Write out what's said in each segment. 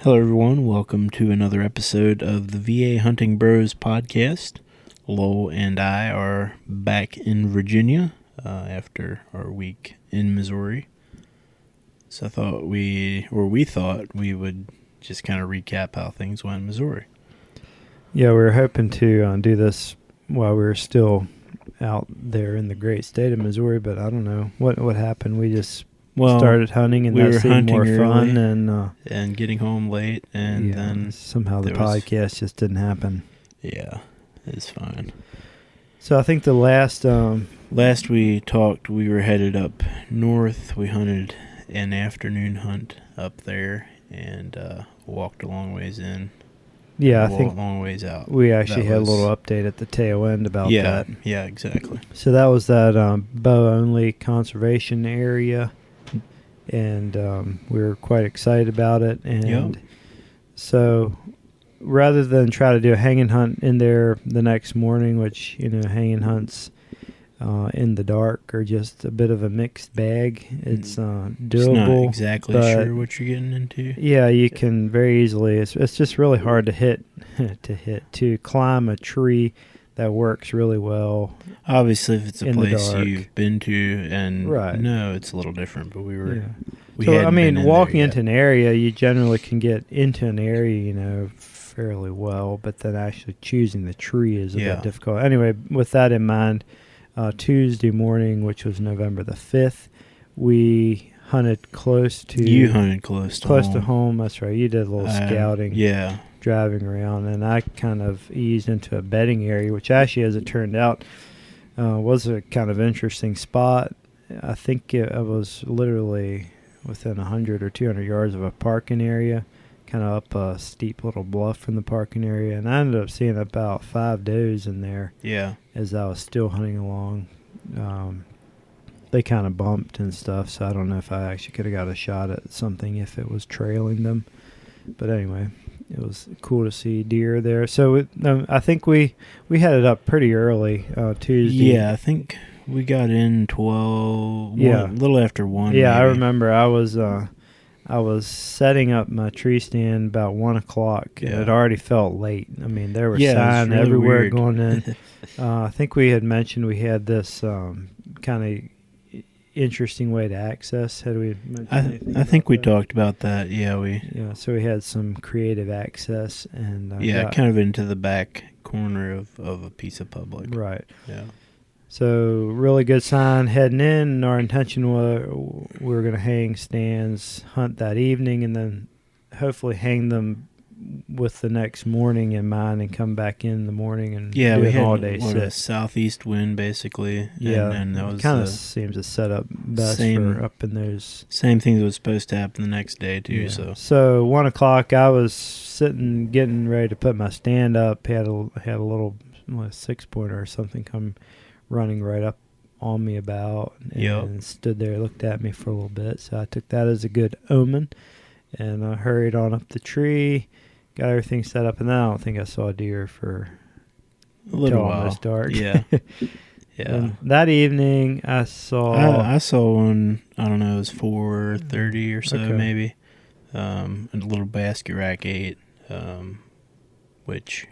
Hello, everyone. Welcome to another episode of the VA Hunting Bros podcast. Lowell and I are back in Virginia after our week in Missouri. So we thought we would just kind of recap how things went in Missouri. Yeah, we were hoping to do this while we were still out there in the great state of Missouri, but I don't know what happened. We just started hunting, and that seemed more fun, and getting home late, and then somehow the podcast just didn't happen. Yeah, it's fine. So I think the last we talked, we were headed up north. We hunted an afternoon hunt up there, and walked a long ways in. Yeah, I think a long ways out. We actually had a little update at the tail end about that. Yeah, exactly. So that was that bow-only conservation area, and we were quite excited about it. And so rather than try to do a hanging hunt in there the next morning, which, hanging hunts in the dark are just a bit of a mixed bag. It's doable. Just not exactly sure what you're getting into. Yeah, you can very easily. It's just really hard to climb a tree that works really well. Obviously, if it's a place you've been to, and no, it's a little different. But walking into an area, you generally can get into an area, fairly well. But then actually choosing the tree is a bit difficult. Anyway, with that in mind. Tuesday morning, which was November the 5th, we hunted close to... You hunted close to home. That's right. You did a little scouting. Yeah. Driving around, and I kind of eased into a bedding area, which actually, as it turned out, was a kind of interesting spot. I think I was literally within 100 or 200 yards of a parking area, kind of up a steep little bluff from the parking area, and I ended up seeing about 5 does in there. Yeah. As I was still hunting along. They kind of bumped and stuff, so I don't know if I actually could have got a shot at something if it was trailing them. But anyway, it was cool to see deer there. So I think we headed up pretty early Tuesday. Yeah, I think we got in 12, a little after 1. Yeah, maybe. I remember I was setting up my tree stand about 1 o'clock, and it already felt late. I mean, there were signs really everywhere weird. Going in. I think we had mentioned we had this kind of interesting way to access. Had we mentioned anything I think we talked about that. Yeah, so we had some creative access, and kind of into the back corner of a piece of public. Right. Yeah. So really good sign heading in, and our intention was we were going to hang stands, hunt that evening, and then hopefully hang them with the next morning in mind and come back in the morning and do an all-day sit. A southeast wind, basically. Yeah, and that was kind of seems to set up best for up in those. Same thing that was supposed to happen the next day, too. Yeah. So 1 o'clock, I was sitting, getting ready to put my stand up. Had a little 6-pointer or something come running right up on me about, and stood there, looked at me for a little bit. So I took that as a good omen, and I hurried on up the tree, got everything set up, and then I don't think I saw a deer for a little while. Almost dark. Yeah. And that evening I saw one. I don't know, it was 4:30 or so, maybe. A little basket rack 8, which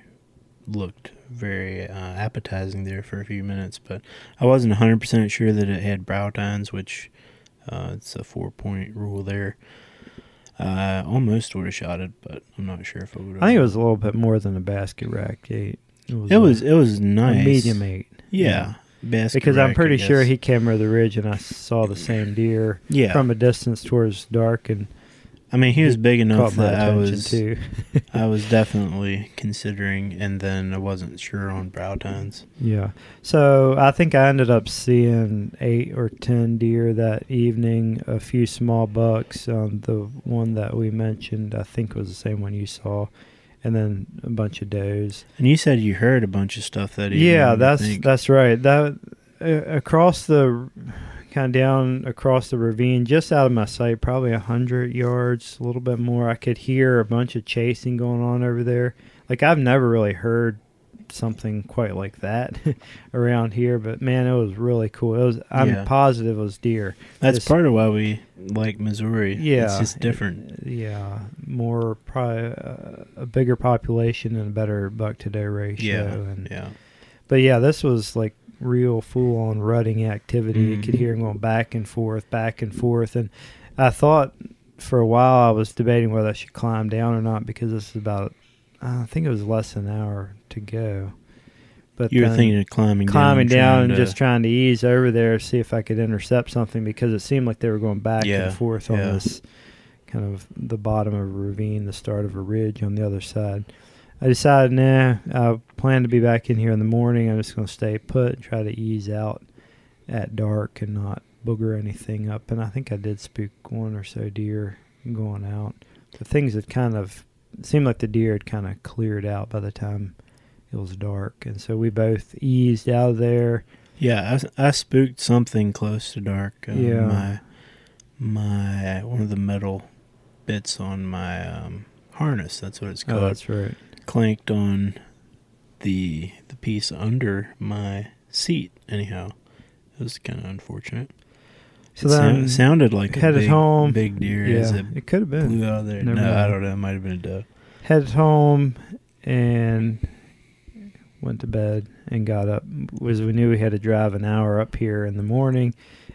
looked very appetizing there for a few minutes, but I wasn't 100% sure that it had brow tines, which it's a 4-point rule there. I almost would have shot it, but I'm not sure if I would have. I think it was a little bit more than a basket rack 8. It was nice. A medium 8. Yeah. Basket because rack, I'm pretty sure he came over the ridge and I saw the same deer from a distance towards dark, and I mean, he was big enough that I was definitely considering, and then I wasn't sure on brow tines. Yeah. So I think I ended up seeing 8 or 10 deer that evening, a few small bucks. The one that we mentioned, I think, was the same one you saw, and then a bunch of does. And you said you heard a bunch of stuff that evening. Yeah, that's right. That across the... kind of down across the ravine, just out of my sight, probably 100 yards, a little bit more. I could hear a bunch of chasing going on over there. Like, I've never really heard something quite like that around here. But man, it was really cool. I'm positive it was deer. That's part of why we like Missouri. Yeah, it's just different. More probably a bigger population and a better buck to doe ratio. But yeah, this was like real full on rutting activity. You could hear him going back and forth, and I thought for a while I was debating whether I should climb down or not, because this is about, I think it was less than an hour to go. But you were thinking of climbing down and just trying to ease over there, see if I could intercept something, because it seemed like they were going back and forth on this kind of the bottom of a ravine, the start of a ridge on the other side. I decided, I plan to be back in here in the morning. I'm just going to stay put and try to ease out at dark and not booger anything up. And I think I did spook one or so deer going out. The things that it seemed like the deer had kind of cleared out by the time it was dark. And so we both eased out of there. Yeah, I spooked something close to dark. My one of the metal bits on my harness, that's what it's called. Oh, that's right. Clanked on the piece under my seat. Anyhow, it was kind of unfortunate. So then it sounded like a big deer. Yeah, it could have been. Blew out of there. No, I don't know. It might have been a doe. Headed home and went to bed and got up. We knew we had to drive an hour up here in the morning,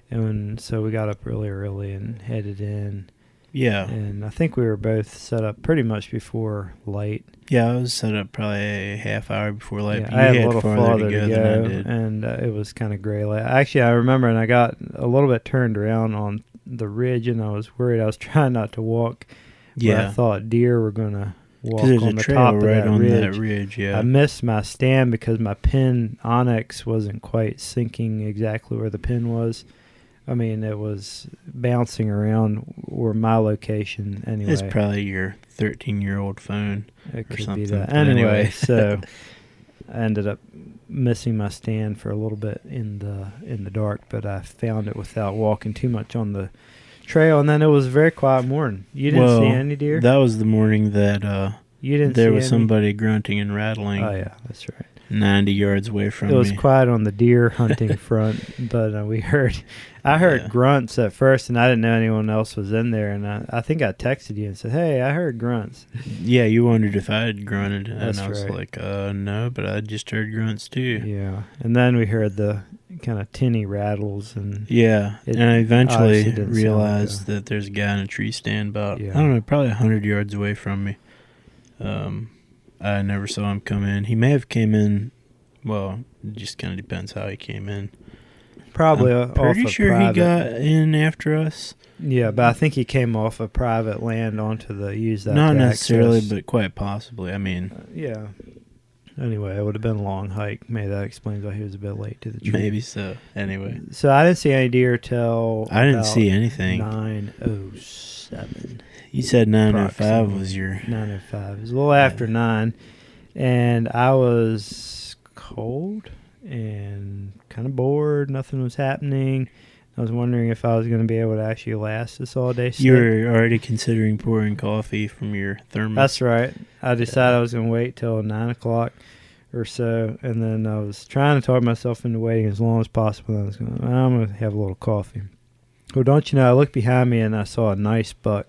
and so we got up really early and headed in. Yeah. And I think we were both set up pretty much before light. Yeah, I was set up probably a half hour before light. Yeah, I had a little farther to go than I did. And it was kind of gray light. Actually, I remember, and I got a little bit turned around on the ridge, and I was worried. I was trying not to walk where I thought deer were going to walk on the top of that ridge. Yeah. I missed my stand because my pin onyx wasn't quite sinking exactly where the pin was. I mean, it was bouncing around where my location anyway. It's probably your 13-year-old phone. It could something. be that. Anyway, so I ended up missing my stand for a little bit in the dark, but I found it without walking too much on the trail. And then it was a very quiet morning. You didn't see any deer? That was the morning that there was somebody grunting and rattling. Oh, yeah, that's right. 90 yards away from me. It was quiet on the deer hunting front, but I heard grunts at first, and I didn't know anyone else was in there, and I think I texted you and said, hey, I heard grunts. Yeah, you wondered if I had grunted, and I was right. like, no, but I just heard grunts too. Yeah, and then we heard the kind of tinny rattles. And and I eventually realized that there's a guy in a tree stand about, I don't know, probably 100 yards away from me. I never saw him come in. He may have came in. Well, it just kind of depends how he came in. Probably I'm pretty sure he got in after us. Yeah, but I think he came off of private land onto use that. Not necessarily, but quite possibly. I mean, yeah. Anyway, it would have been a long hike. Maybe that explains why he was a bit late to the tree. Maybe so. Anyway, so I didn't see any deer till I didn't see anything. 9:07. You said 9:05 was your 9:05. It was a little after 9, and I was cold and kind of bored. Nothing was happening. I was wondering if I was going to be able to actually last this all day. You were already considering pouring coffee from your thermos. That's right. I decided I was going to wait till 9 o'clock or so, and then I was trying to talk myself into waiting as long as possible. I'm going to have a little coffee. Well, don't you know, I looked behind me and I saw a nice buck.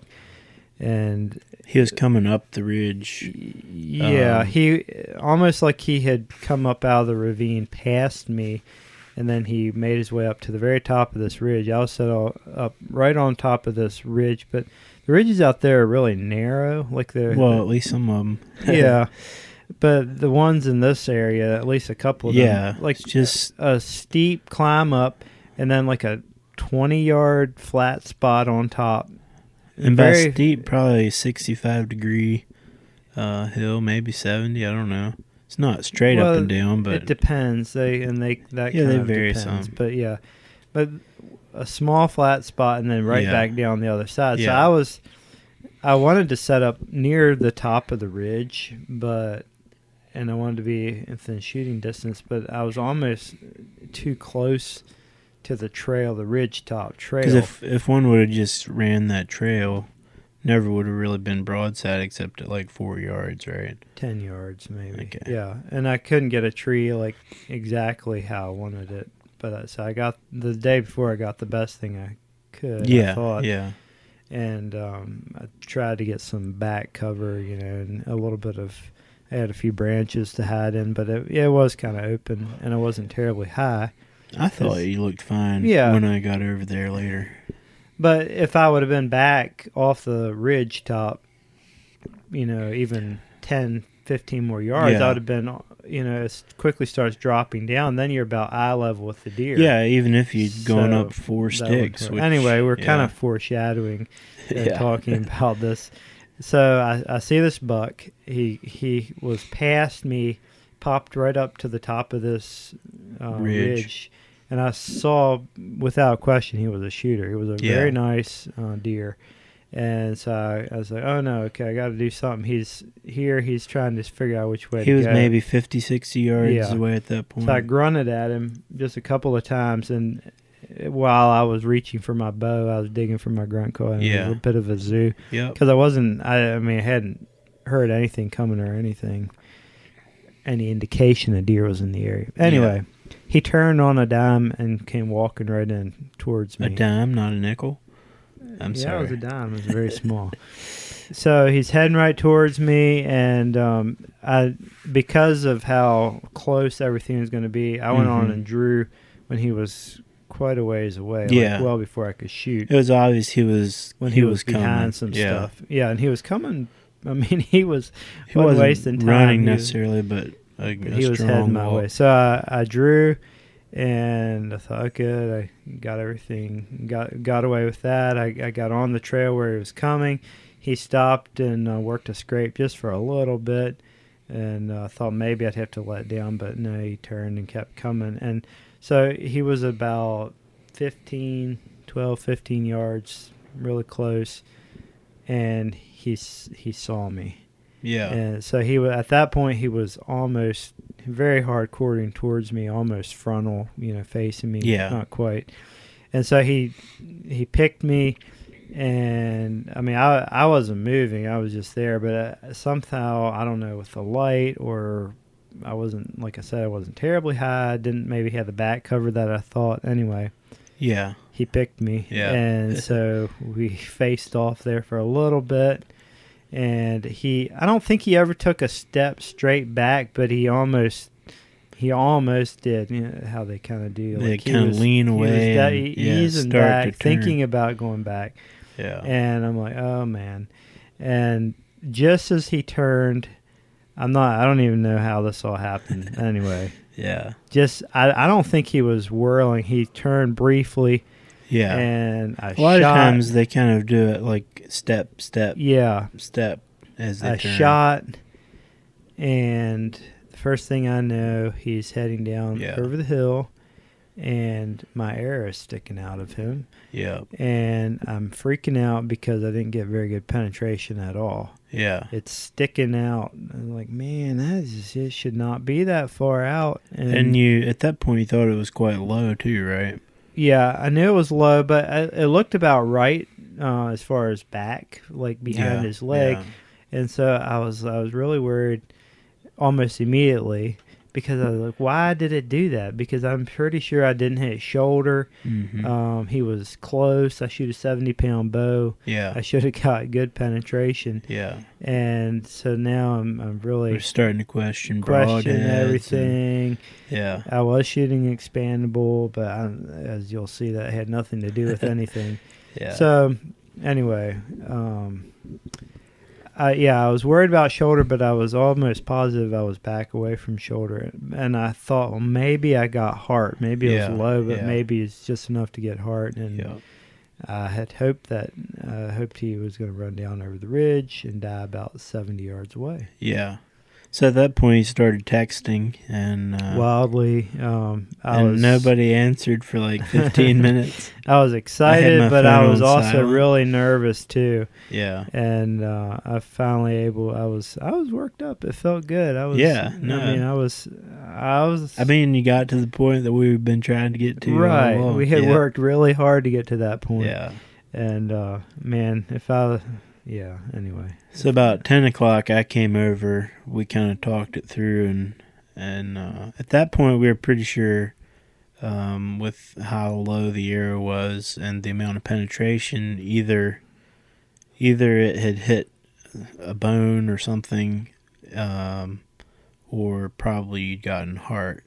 And he was coming up the ridge. Yeah, he almost like he had come up out of the ravine past me, and then he made his way up to the very top of this ridge. I was set up right on top of this ridge, but the ridges out there are really narrow. At least some of them. Yeah, but the ones in this area, at least a couple of them, just a steep climb up, and then like a 20-yard flat spot on top. And by steep, probably 65-degree hill, maybe 70. I don't know. It's not straight up and down, but it depends. They vary some. But but a small flat spot and then back down the other side. Yeah. So I wanted to set up near the top of the ridge, and I wanted to be within shooting distance, but I was almost too close to the trail, the ridge top trail. Because if one would have just ran that trail never would have really been broadside except at like 4 yards, right? 10 yards maybe. Okay. Yeah, and I couldn't get a tree like exactly how I wanted it. But so I got the day before I got the best thing I could. Yeah, I thought. yeah. And I tried to get some back cover, and a little bit of. I had a few branches to hide in, but it was kind of open, and it wasn't terribly high. I thought you looked fine when I got over there later. But if I would have been back off the ridge top, even 10, 15 more yards, I would have been, it quickly starts dropping down. Then you're about eye level with the deer. Yeah, even if you'd gone up 4 sticks. Anyway, we're kind of foreshadowing talking about this. So I see this buck. He was past me, popped right up to the top of this ridge. And I saw, without question, he was a shooter. He was a very nice deer. And so I was like, oh, no, okay, I got to do something. He's here. He's trying to figure out which way to go. He was maybe 50, 60 yards away at that point. So I grunted at him just a couple of times. And while I was reaching for my bow, I was digging for my grunt call. And it was a bit of a zoo. Because I hadn't heard anything coming or anything, any indication a deer was in the area. Anyway. He turned on a dime and came walking right in towards me. A dime, not a nickel? I'm sorry. Yeah, it was a dime. It was very small. So he's heading right towards me, and because of how close everything was going to be, I went on and drew when he was quite a ways away, well before I could shoot. It was obvious he was behind coming. Some stuff. Yeah, and he was coming. I mean, he wasn't wasting time. Running necessarily, but he was heading my way. So I drew, and I thought, okay, I got everything, got away with that. I got on the trail where he was coming. He stopped and worked a scrape just for a little bit, and I thought maybe I'd have to let down, but no, he turned and kept coming. And so he was about 15 yards, really close, and he saw me. Yeah. And so at that point he was almost very hard quartering towards me, almost frontal, facing me. Yeah. Not quite. And so he picked me, and I mean I wasn't moving, I was just there, but somehow, I don't know, with the light, or I wasn't, like I said, I wasn't terribly high. I didn't maybe have the back cover that I thought. Anyway. Yeah. He picked me. Yeah. And so we faced off there for a little bit. And I don't think he ever took a step straight back, but he almost did. How they kind of do. They kind of lean away and easing back, thinking about going back. Yeah. And I'm like, oh man. And just as he turned, I don't even know how this all happened. Anyway. Yeah. I don't think he was whirling. He turned briefly. Yeah. And a lot of times they kind of do it like step, yeah, step as they turn. Shot, and the first thing I know, he's heading down over the hill, and my arrow is sticking out of him. Yeah. And I'm freaking out because I didn't get very good penetration at all. Yeah. It's sticking out. I'm like, man, it should not be that far out. And you, at that point, you thought it was quite low too, right? Yeah, I knew it was low, but it looked about right as far as back, like behind his leg. Yeah. And so I was really worried almost immediately, because I was like, why did it do that? Because I'm pretty sure I didn't hit his shoulder. Mm-hmm. He was close. I shoot a 70-pound bow. Yeah. I should have got good penetration. Yeah. And so now I'm really... We're starting to question everything. Yeah. I was shooting expandable, but as you'll see, that had nothing to do with anything. Yeah. So anyway... I was worried about shoulder, but I was almost positive I was back away from shoulder. And I thought, well, maybe I got heart. Maybe it was low, but maybe it's just enough to get heart. And I had hoped he was going to run down over the ridge and die about 70 yards away. Yeah. So at that point, he started texting and wildly. Nobody answered for like 15 minutes. I was excited, but I was also really nervous too. Yeah. And I finally I was worked up. It felt good. I was. Yeah. No. I was. I mean, you got to the point that we've been trying to get to. Right. We had worked really hard to get to that point. Yeah. And man, if I Anyway. So about 10 o'clock, I came over. We kind of talked it through, and at that point, we were pretty sure with how low the arrow was and the amount of penetration, either it had hit a bone or something, or probably you'd gotten heart.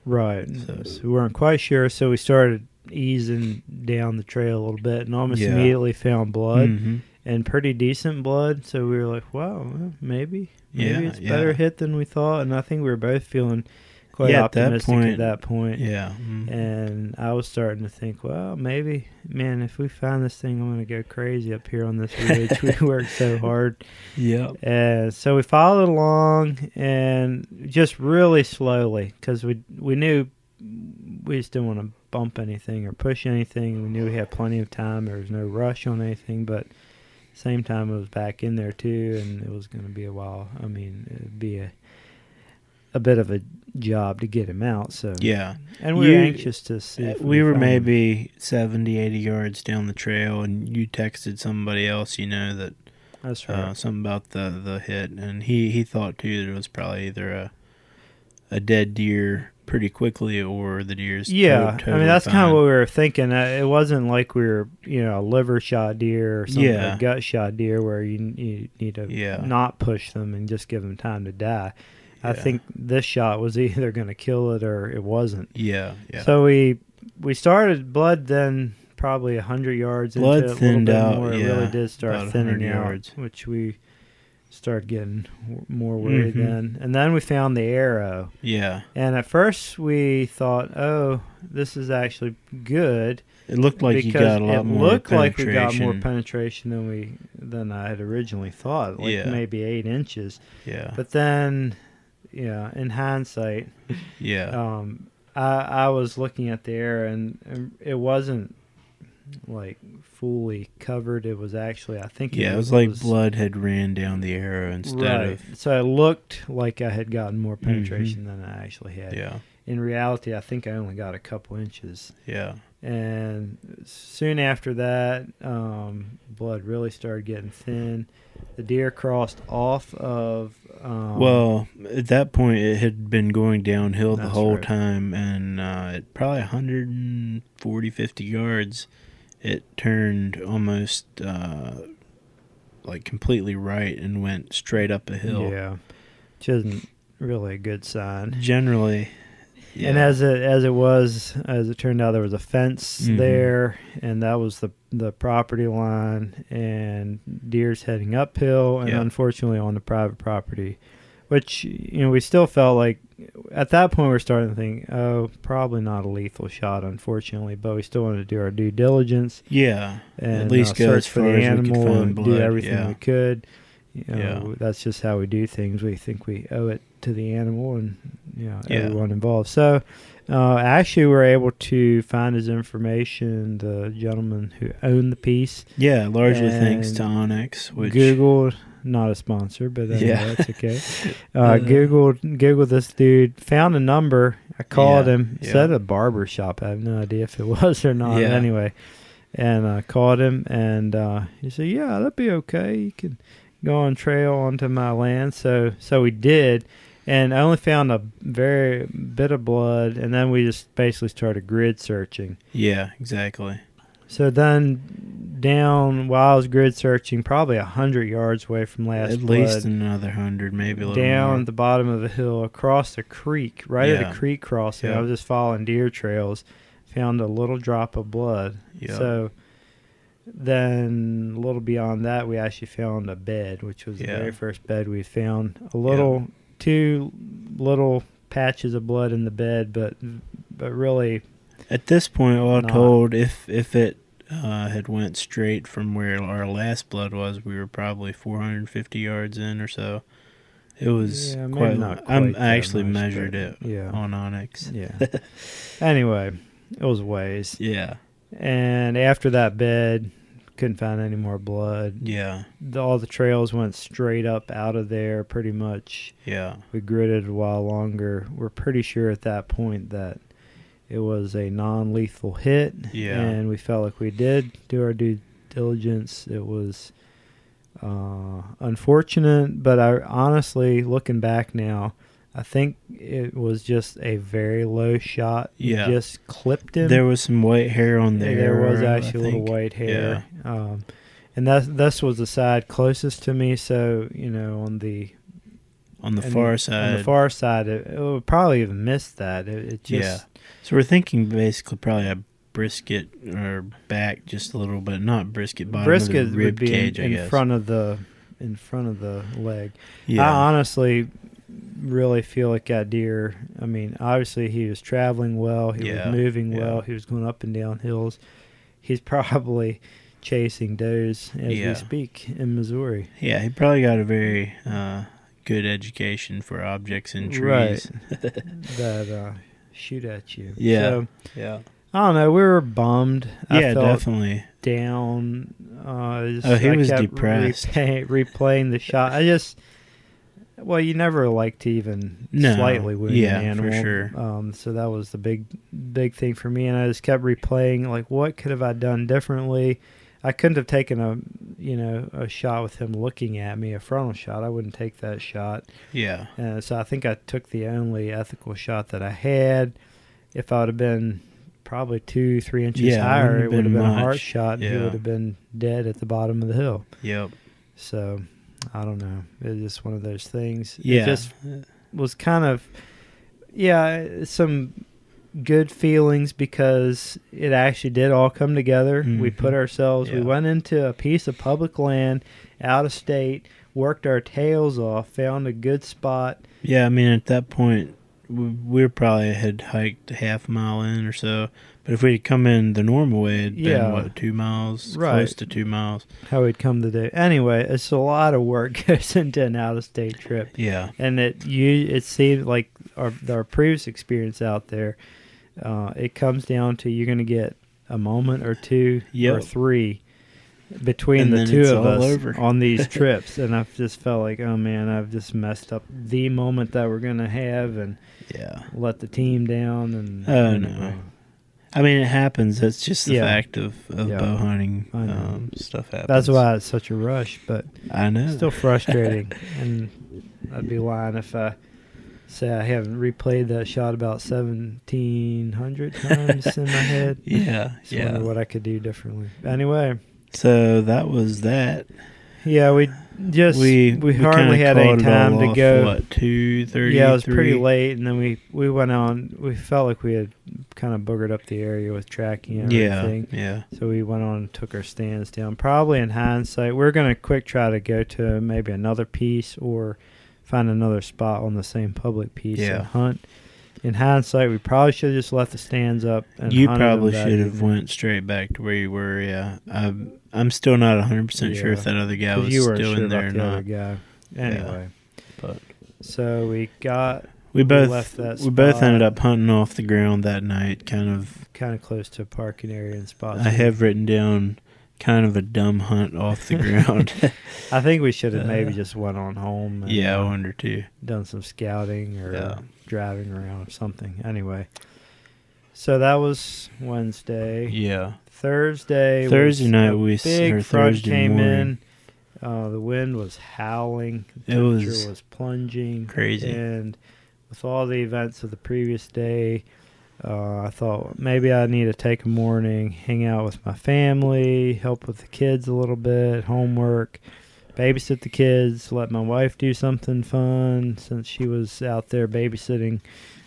Right. So we weren't quite sure, so we started easing down the trail a little bit and almost immediately found blood, and pretty decent blood. So we were like, wow, maybe it's better hit than we thought. And I think we were both feeling quite optimistic at that point. Yeah. And I was starting to think, well, maybe, man, if we find this thing, I'm going to go crazy up here on this ridge. We worked so hard. Yeah. And so we followed along and just really slowly, because we knew we just didn't want to bump anything or push anything. We knew we had plenty of time. There was no rush on anything, but at the same time, it was back in there too, and it was going to be a while. I mean, it would be a bit of a job to get him out. So yeah, and we were anxious to see if we were maybe 70, 80 yards down the trail, and you texted somebody else, that that's right, something about the hit, and he thought too that it was probably either a dead deer pretty quickly or the deer's totally I mean, that's fine. kind of what we were thinking. It wasn't like we were a liver shot deer or something, a gut shot deer where you need to not push them and just give them time to die. I think this shot was either going to kill it or it wasn't. Yeah. So we started blood, then probably 100 yards into it, a little bit more. It really did start thinning out, which we started getting more worried then. And then we found the arrow. Yeah. And at first we thought, oh, this is actually good. It looked like you got a lot more penetration. It looked like we got more penetration than I had originally thought, maybe 8 inches. Yeah. But then, in hindsight, I was looking at the arrow, and it wasn't like fully covered. It was actually, I think it was like blood had ran down the arrow instead of. So it looked like I had gotten more penetration than I actually had. Yeah. In reality, I think I only got a couple inches. Yeah. And soon after that, blood really started getting thin. The deer crossed off of... well, at that point, it had been going downhill the whole time, and at probably 140, 50 yards, it turned almost like completely right and went straight up a hill. Yeah, which isn't really a good sign. Generally... Yeah. And as it turned out, there was a fence there, and that was the property line, and deer's heading uphill, and unfortunately on the private property, which we still felt like at that point we were starting to think, oh, probably not a lethal shot, unfortunately, but we still wanted to do our due diligence. Yeah, and at least go search for the animal and do everything we could. Yeah. That's just how we do things. We think we owe it to the animal and everyone involved. So actually we were able to find his information, the gentleman who owned the piece. Yeah, largely thanks to Onyx. Which Googled, not a sponsor, but that's okay. Googled this dude, found a number. I called him, said a barber shop. I have no idea if it was or not. Anyway, and I called him, and he said, yeah, that'd be okay. You can go on trail onto my land. So we did, and I only found a very bit of blood, and then we just basically started grid searching. Yeah, exactly. So then down, while I was grid searching, probably 100 yards away from last blood. At least another 100, maybe a little down more. the bottom of the hill, across the creek, right at the creek crossing. I was just following deer trails, found a little drop of blood. Yep. So then a little beyond that, we actually found a bed, which was the very first bed we found. Two little patches of blood in the bed, but really, at this point, all told, if it had went straight from where our last blood was, we were probably 450 yards in or so. It was quite. I actually measured it on Onyx. Yeah. Anyway, it was a ways. Yeah. And after that bed, couldn't find any more blood. Yeah. All the trails went straight up out of there pretty much. Yeah. We gridded a while longer. We're pretty sure at that point that it was a non-lethal hit. Yeah. And we felt like we did do our due diligence. It was unfortunate, but I honestly, looking back now, I think it was just a very low shot. Yeah. It just clipped him. There was some white hair on the There was arrow, actually a little white hair. Yeah. And this was the side closest to me, so, on the far side. On the far side, it would probably have missed that. It just... Yeah. So we're thinking basically probably a brisket or back just a little bit, not brisket, bottom brisket of the rib would be cage, in front of the leg. Yeah. I honestly really feel like that deer, I mean, obviously he was traveling well, he was moving well, he was going up and down hills. He's probably chasing does as we speak in Missouri. Yeah, he probably got a very good education for objects in trees. Right. That shoot at you. Yeah. So, yeah. I don't know. We were bummed. Yeah, I felt definitely down. He was depressed. Replaying the shot. Well, you never like to even slightly wound an animal. For sure. So that was the big thing for me, and I just kept replaying, like, what could have I done differently? I couldn't have taken a shot with him looking at me, a frontal shot. I wouldn't take that shot. Yeah. So I think I took the only ethical shot that I had. If I would have been probably 2-3 inches higher, it would have been a heart shot, and he would have been dead at the bottom of the hill. Yep. So I don't know. It's just one of those things. Yeah. It just was kind of, some good feelings because it actually did all come together. Mm-hmm. We put ourselves, we went into a piece of public land out of state, worked our tails off, found a good spot. Yeah, I mean, at that point, we probably had hiked a half mile in or so. But if we had come in the normal way, it'd been, 2 miles? Right. Close to 2 miles. How we'd come today. Anyway, it's a lot of work goes into an out-of-state trip. Yeah. And it seemed like our previous experience out there, it comes down to you're going to get a moment or two or three between the two of us on these trips. And I've just felt like, oh, man, I've just messed up the moment that we're going to have and let the team down. And no. I mean, it happens. That's just the fact of bow hunting. Stuff happens. That's why it's such a rush, but I know. It's still frustrating. And I'd be lying if I say I haven't replayed that shot about 1,700 times in my head. Yeah, I wonder what I could do differently. Anyway. So that was that. Yeah, we hardly had any time to go. What, 2:30? Yeah, it was pretty late, and then we went on. We felt like we had kind of boogered up the area with tracking and everything. Yeah. So we went on and took our stands down. Probably in hindsight, we're going to quick try to go to maybe another piece or find another spot on the same public piece and hunt. In hindsight, we probably should have just left the stands up. And you probably should have went straight back to where you were. Yeah, I'm still not 100% sure if that other guy was still in there or not. Other guy. Anyway, but so we both left that spot. We both ended up hunting off the ground that night, kind of close to a parking area and spots. I have written down kind of a dumb hunt off the ground. I think we should have maybe just went on home. And, I wonder too. Done some scouting or driving around or something. Anyway, so that was Wednesday. Yeah. Thursday night big front came in. The wind was howling. The temperature was plunging. Crazy. And with all the events of the previous day, I thought maybe I need to take a morning, hang out with my family, help with the kids a little bit, homework, babysit the kids, let my wife do something fun since she was out there babysitting.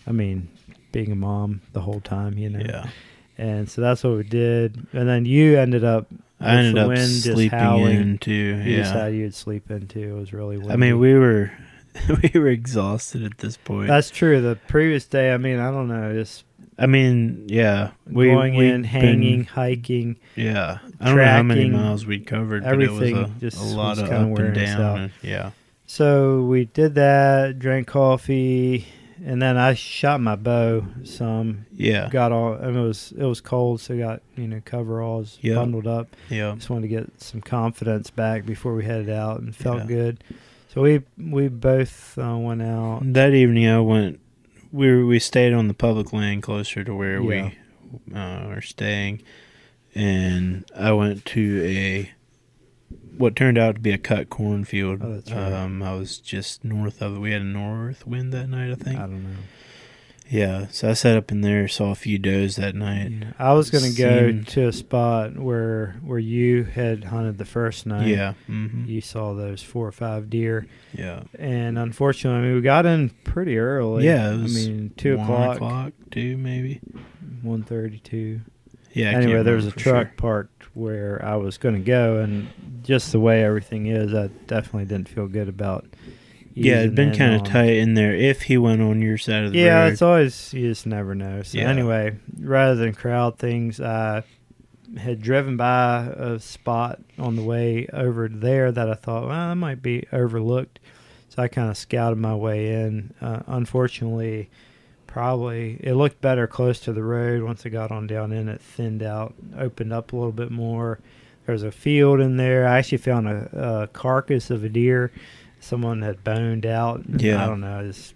I mean, being a mom the whole time, Yeah. And so that's what we did. And then you ended up... I ended up sleeping in too. You decided you'd sleep in too. It was really windy. I mean, we were exhausted at this point. That's true. The previous day, I mean, I don't know, just... I mean, yeah. Going in, hanging, hiking. Yeah. I don't know how many miles we'd covered, but it was a lot of up and down. And, So we did that, drank coffee, and then I shot my bow some. Yeah. Got all, and it was cold, so got, coveralls bundled up. Yeah. Just wanted to get some confidence back before we headed out and felt good. So we both went out. That evening we stayed on the public land closer to where we are staying, and I went to what turned out to be a cut cornfield. Oh, that's right. I was just north of it. We had a north wind that night, I think. I don't know. Yeah, so I sat up in there, saw a few does that night. Yeah. I was going to go to a spot where you had hunted the first night. Yeah. Mm-hmm. You saw those 4 or 5 deer. Yeah. And unfortunately, we got in pretty early. Yeah, it was 2 o'clock. 1 o'clock, 2 maybe. 1:32. Yeah. Anyway, there was a truck parked where I was going to go, and just the way everything is, I definitely didn't feel good about. Yeah, it'd been kind of tight in there if he went on your side of the road. Yeah, it's always, you just never know. So anyway, rather than crowd things, I had driven by a spot on the way over there that I thought, well, that might be overlooked. So I kind of scouted my way in. Unfortunately, probably it looked better close to the road. Once I got on down in, it thinned out, opened up a little bit more. There's a field in there. I actually found a carcass of a deer someone had boned out. Yeah. I don't know. I just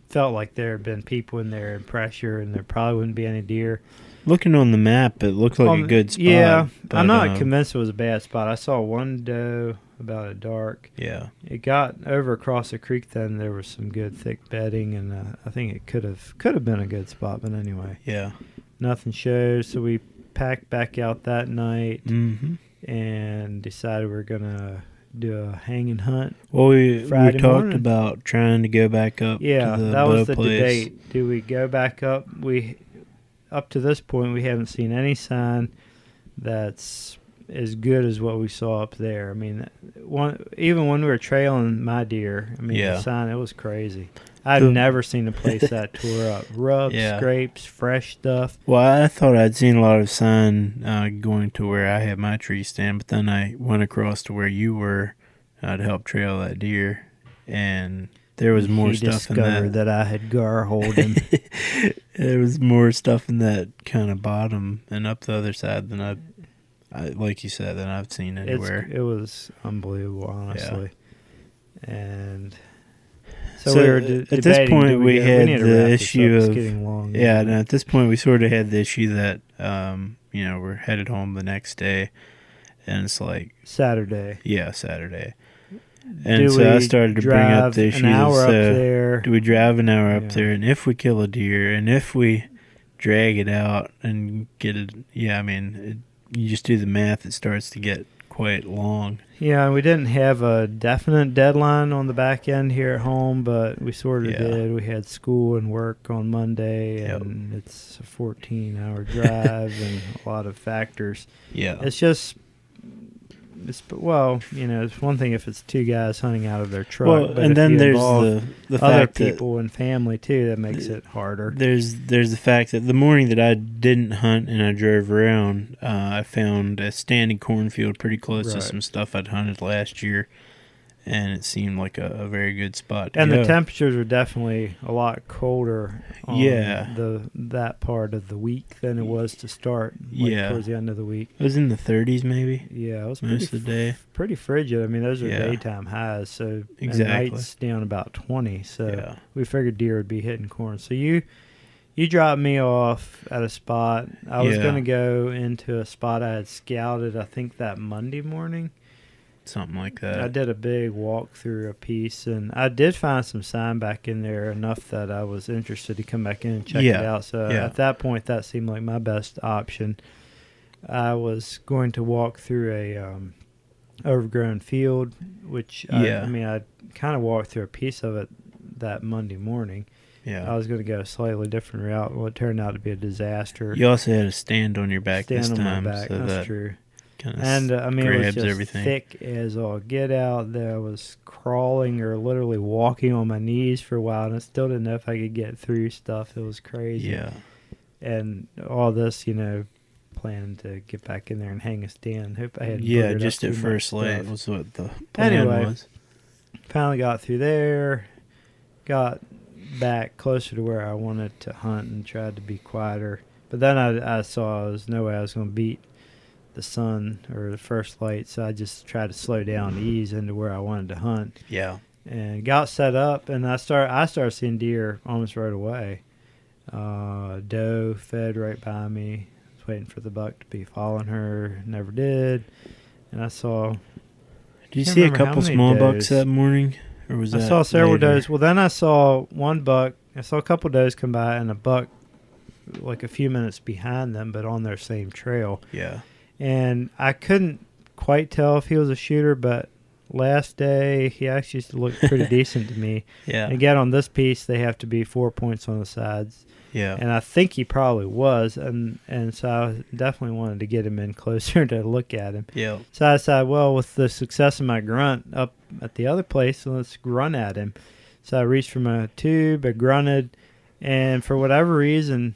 felt like there had been people in there and pressure, and there probably wouldn't be any deer. Looking on the map, it looked like a good spot. Yeah, but I'm not convinced it was a bad spot. I saw one doe about a dark. Yeah. It got over across the creek. Then there was some good thick bedding, and I think it could have been a good spot. But anyway, yeah, nothing shows. So we packed back out that night and decided we were gonna do a hanging hunt. Well, we talked about trying to go back up. Yeah, to the that was the place. debate. Do we go back up? Up to this point, we haven't seen any sign that's as good as what we saw up there. I mean, even when we were trailing my deer, I mean, the sign, it was crazy. I've never seen a place that tore up. Rubs, scrapes, fresh stuff. Well, I thought I'd seen a lot of sign going to where I had my tree stand, but then I went across to where you were to help trail that deer, and there was more stuff in that. He discovered that I had gar-holed him. There was more stuff in that kind of bottom and up the other side than I like you said, than I've seen anywhere. It was unbelievable, honestly. Yeah. And so we were at this point we had the issue of getting long. Yeah, and at this point we sort of had the issue that we're headed home the next day, and it's like Saturday. Yeah, Saturday. And so I started to bring up the issue. Do we drive an hour up there? And if we kill a deer, and if we drag it out and get it, you just do the math, it starts to get quite long. Yeah, we didn't have a definite deadline on the back end here at home, but we sort of did. We had school and work on Monday, and it's a 14-hour drive and a lot of factors. Yeah. It's just... it's one thing if it's two guys hunting out of their truck, but and then there's the other fact people and family too that makes it harder. There's the fact that the morning that I didn't hunt and I drove around, I found a standing cornfield pretty close to some stuff I'd hunted last year, and it seemed like a very good spot to go. The temperatures are definitely a lot colder on that part of the week than it was to start towards the end of the week. It was in the 30s maybe. Yeah, it was most of the day. Pretty frigid. I mean, those are daytime highs, so and nights down about 20. So we figured deer would be hitting corn. So you dropped me off at a spot. I was going to go into a spot I had scouted, I think, that Monday morning. Something like that. I did a big walk through a piece, and I did find some sign back in there enough that I was interested to come back in and check it out. So at that point, that seemed like my best option. I was going to walk through a overgrown field, which I kind of walked through a piece of it that Monday morning. Yeah, I was going to go a slightly different route. Well, it turned out to be a disaster. You also had a stand on your back this time. Stand on my back, so that's true. And it was just thick as all get out. There I was crawling or literally walking on my knees for a while, and I still didn't know if I could get through stuff. It was crazy. Yeah. And all this, planning to get back in there and hang a stand. Hope I had just at first light was what the plan was. Finally got through there, got back closer to where I wanted to hunt and tried to be quieter. But then I saw there was no way I was going to beat the sun or the first light, so I just tried to slow down, ease into where I wanted to hunt. Yeah. And got set up, and I started seeing deer almost right away. Doe fed right by me. I was waiting for the buck to be following her. Never did. And I saw Did you see a couple small bucks that morning? Or was I that saw several later? does. Well, then I saw one buck. I saw a couple does come by and a buck like a few minutes behind them, but on their same trail. Yeah. And I couldn't quite tell if he was a shooter, but last day he actually looked pretty decent to me. Yeah. And again, on this piece, they have to be 4 points on the sides. Yeah. And I think he probably was, and so I definitely wanted to get him in closer to look at him. Yeah. So I decided, well, with the success of my grunt up at the other place, let's grunt at him. So I reached for my tube, I grunted, and for whatever reason,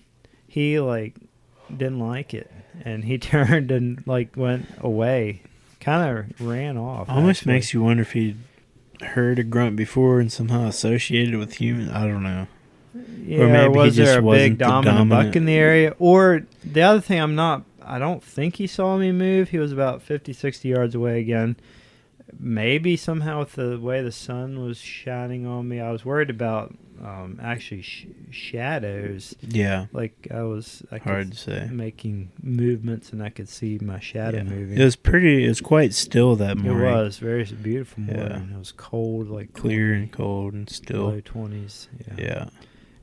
he didn't like it, and he turned and went away, kind of ran off. Almost actually makes you wonder if he heard a grunt before and somehow associated it with human. I don't know. Yeah, or maybe was there a big dominant buck in the area? Or the other thing, I don't think he saw me move. He was about 50, 60 yards away again. Maybe somehow with the way the sun was shining on me, I was worried about actually shadows. Yeah. I hard to say. Making movements and I could see my shadow moving. It was quite still that morning. It was very beautiful morning. It was cold, clear and cold and still. Low 20s. Yeah.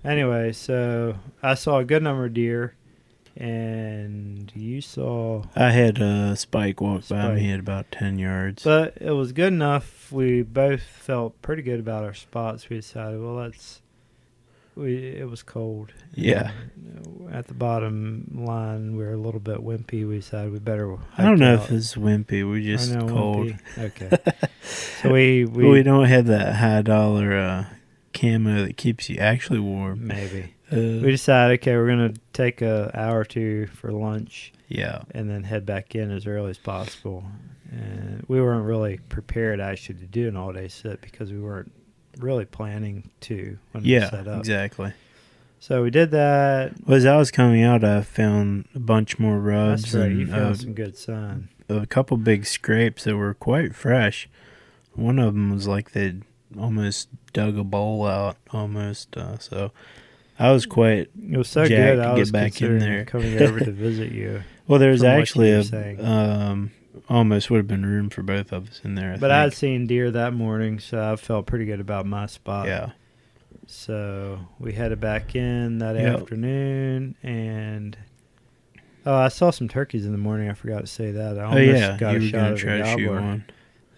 Anyway, so I saw a good number of deer, and you saw... I had a Spike walk by me at about 10 yards. But it was good enough. We both felt pretty good about our spots. We decided, well, it was cold. Yeah. And at the bottom line, we were a little bit wimpy. We decided we better... I don't know if it's wimpy. We just cold. Wimpy. Okay. So we don't have that high dollar... camo that keeps you actually warm. Maybe. We decided, okay, we're going to take an hour or two for lunch. Yeah. And then head back in as early as possible. And we weren't really prepared actually to do an all-day sit because we weren't really planning to when we set up. Yeah, exactly. So we did that. Well, as I was coming out, I found a bunch more rubs. That's right. You found some good sign. A couple big scrapes that were quite fresh. One of them was like they'd almost dug a bowl out almost, so I was quite it was so good I was get back in there coming over to visit you. Well, there's actually almost would have been room for both of us in there, but I had seen deer that morning, so I felt pretty good about my spot. Yeah. So we headed back in that afternoon, and I saw some turkeys in the morning. I forgot to say that. I almost got a shot of the gobbler.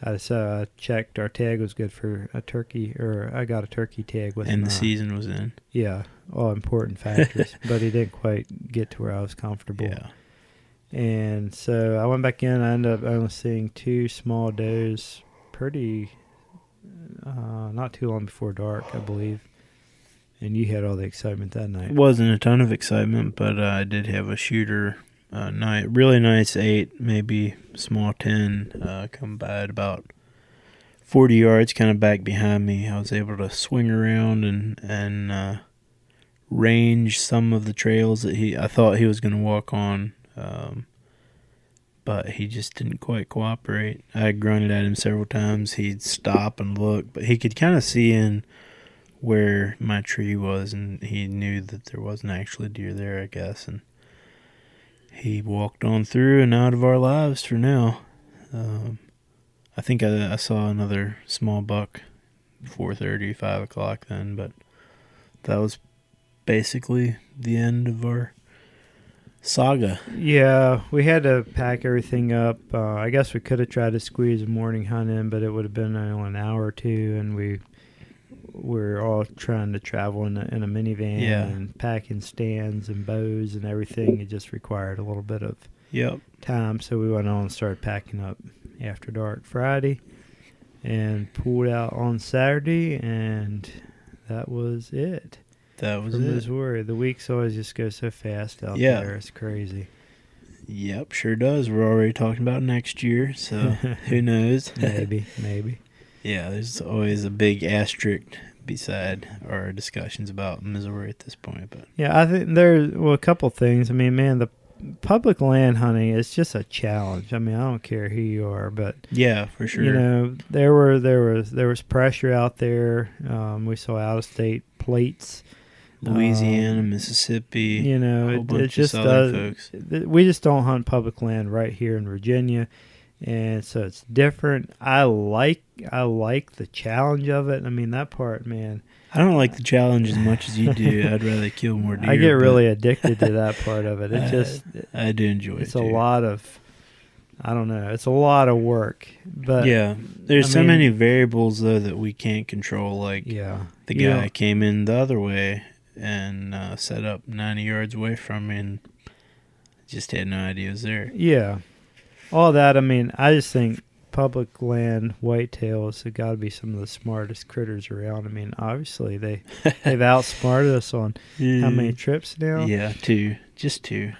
I checked our tag was good for a turkey, or I got a turkey tag with him. And the season was in. Yeah, all important factors. But he didn't quite get to where I was comfortable. Yeah. And so I went back in. I ended up only seeing 2 small does pretty, not too long before dark, I believe. And you had all the excitement that night. It wasn't a ton of excitement, but I did have a shooter. Really nice 8, maybe small 10, come by at about 40 yards, kind of back behind me. I was able to swing around and range some of the trails that I thought he was going to walk on, but he just didn't quite cooperate. I grunted at him several times. He'd stop and look, but he could kind of see in where my tree was, and he knew that there wasn't actually deer there, I guess, and he walked on through and out of our lives for now. I think I saw another small buck, 4:30, 5 o'clock then, but that was basically the end of our saga. Yeah, we had to pack everything up. I guess we could have tried to squeeze a morning hunt in, but it would have been only an hour or two, and we're all trying to travel in a minivan and packing stands and bows and everything. It just required a little bit of time, so we went on and started packing up after dark Friday and pulled out on Saturday, and that was it. That was it. Missouri. The weeks always just go so fast out there. It's crazy. Yep, sure does. We're already talking about next year, so who knows? Maybe. Yeah, there's always a big asterisk beside our discussions about Missouri at this point. But yeah, I think there's a couple things. I mean, man, the public land hunting is just a challenge. I mean, I don't care who you are, but yeah, for sure. You know, there was pressure out there. We saw out of state plates. Louisiana, Mississippi, it just does. folks. We just don't hunt public land right here in Virginia. And so it's different. I like the challenge of it. I mean, that part, man. I don't like the challenge as much as you do. I'd rather kill more deer. I get really addicted to that part of it. I do enjoy it. It's a lot of, I don't know. It's a lot of work. But yeah, there's so many variables though that we can't control. Like the guy came in the other way and set up 90 yards away from me, and just had no idea it was there. Yeah, all that. I mean, I just think public land whitetails have got to be some of the smartest critters around. I mean, obviously they've outsmarted us on how many trips now? Yeah, just two.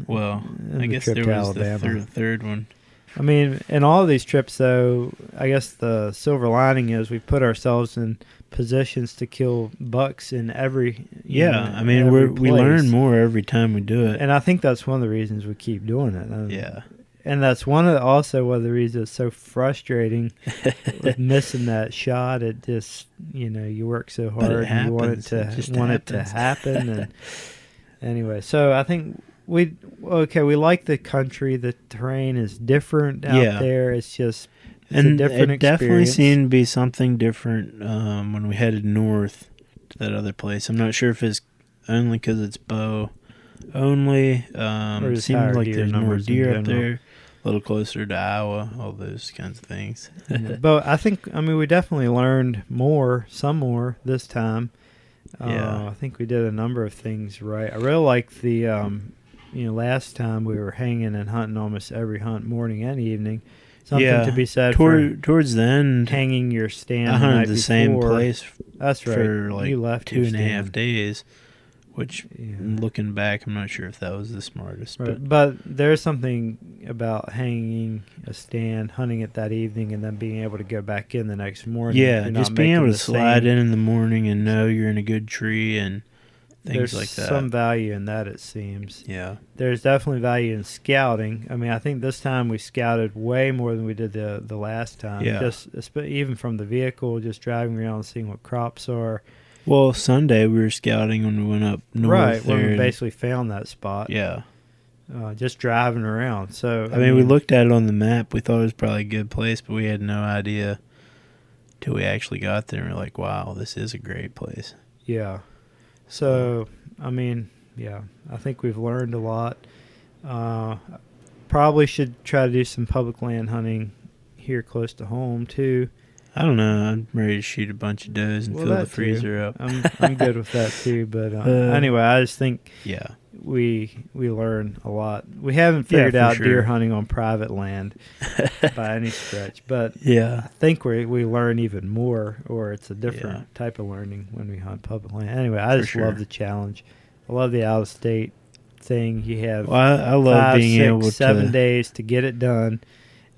Well, I guess there was the third one. I mean, in all of these trips, though, I guess the silver lining is we put ourselves in positions to kill bucks in every. I mean, we learn more every time we do it, and I think that's one of the reasons we keep doing it. Yeah. And that's one of the reasons it's so frustrating with missing that shot. It just, you work so hard and you want it to happen. And anyway, so I think we like the country. The terrain is different out there. It's a different experience. It definitely seemed to be something different when we headed north to that other place. I'm not sure if it's only because it's bow only. It seemed like there's more deer up there. A little closer to Iowa, all those kinds of things. But I think, we definitely learned some more this time. I think we did a number of things right. I really like the, last time we were hanging and hunting almost every hunt, morning and evening. Something to be said towards the end. Hanging your stand. I hunted the same place. That's right. For like you left 2.5 days. Which, looking back, I'm not sure if that was the smartest. Right. But there's something about hanging a stand, hunting it that evening, and then being able to go back in the next morning. Yeah, just being able to slide in the morning and know you're in a good tree and things like that. There's some value in that, it seems. Yeah. There's definitely value in scouting. I mean, I think this time we scouted way more than we did the last time. Yeah. Even from the vehicle, just driving around and seeing what crops are. Well, Sunday we were scouting when we went up north. Right, when we basically found that spot. Yeah. Just driving around. So I mean, we looked at it on the map. We thought it was probably a good place, but we had no idea till we actually got there. And we're like, wow, this is a great place. Yeah. So, I mean, I think we've learned a lot. Probably should try to do some public land hunting here close to home, too. I don't know. I'm ready to shoot a bunch of does and fill the freezer up. I'm good with that too. But anyway, I just think we learn a lot. We haven't figured out deer hunting on private land by any stretch, but I think we learn even more, or it's a different type of learning when we hunt public land. Anyway, I just love the challenge. I love the out of state thing. You have I love being able to 7 days to get it done.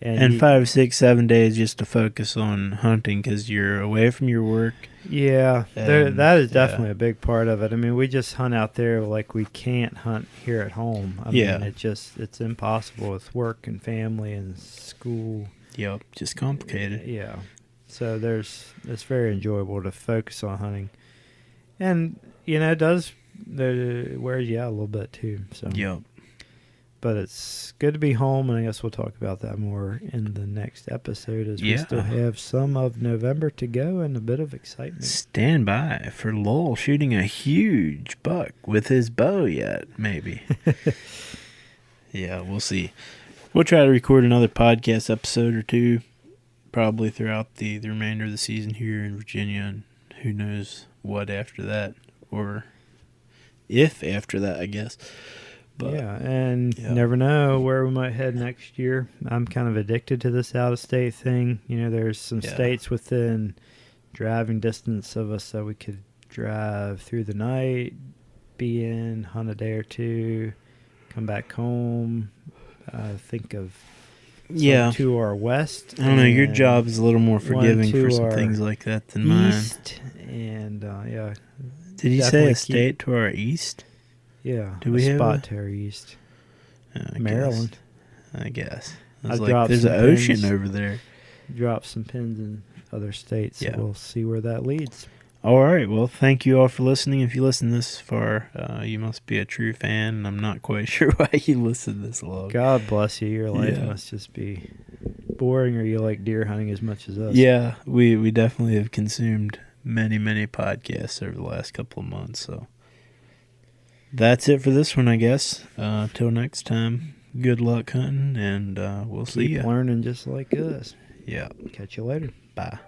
And 5, 6, 7 days just to focus on hunting because you're away from your work. Yeah, that is definitely a big part of it. I mean, we just hunt out there like we can't hunt here at home. I mean, it's impossible with work and family and school. Yep, just complicated. Yeah, so it's very enjoyable to focus on hunting, and it wears you out a little bit too. So yep. But it's good to be home, and I guess we'll talk about that more in the next episode as we still have some of November to go and a bit of excitement. Stand by for Lowell shooting a huge buck with his bow yet, maybe. Yeah, we'll see. We'll try to record another podcast episode or two, probably throughout the remainder of the season here in Virginia, and who knows what after that, or if after that, I guess. But, and you never know where we might head next year. I'm kind of addicted to this out-of-state thing. There's some states within driving distance of us that we could drive through the night, be in, hunt a day or two, come back home, think of to our west. I don't know, your job is a little more forgiving for some things like that than mine. And, Did you say a state to our east? Yeah, do we have spot to our east? Maryland. I guess. There's an ocean over there. Drop some pins in other states. So we'll see where that leads. All right. Well, thank you all for listening. If you listen this far, you must be a true fan. I'm not quite sure why you listened this long. God bless you. Your life must just be boring, or you like deer hunting as much as us? Yeah, we definitely have consumed many podcasts over the last couple of months. So that's it for this one, I guess. Till next time, good luck hunting, and we'll see you. Keep learning just like us. Yeah. Catch you later. Bye.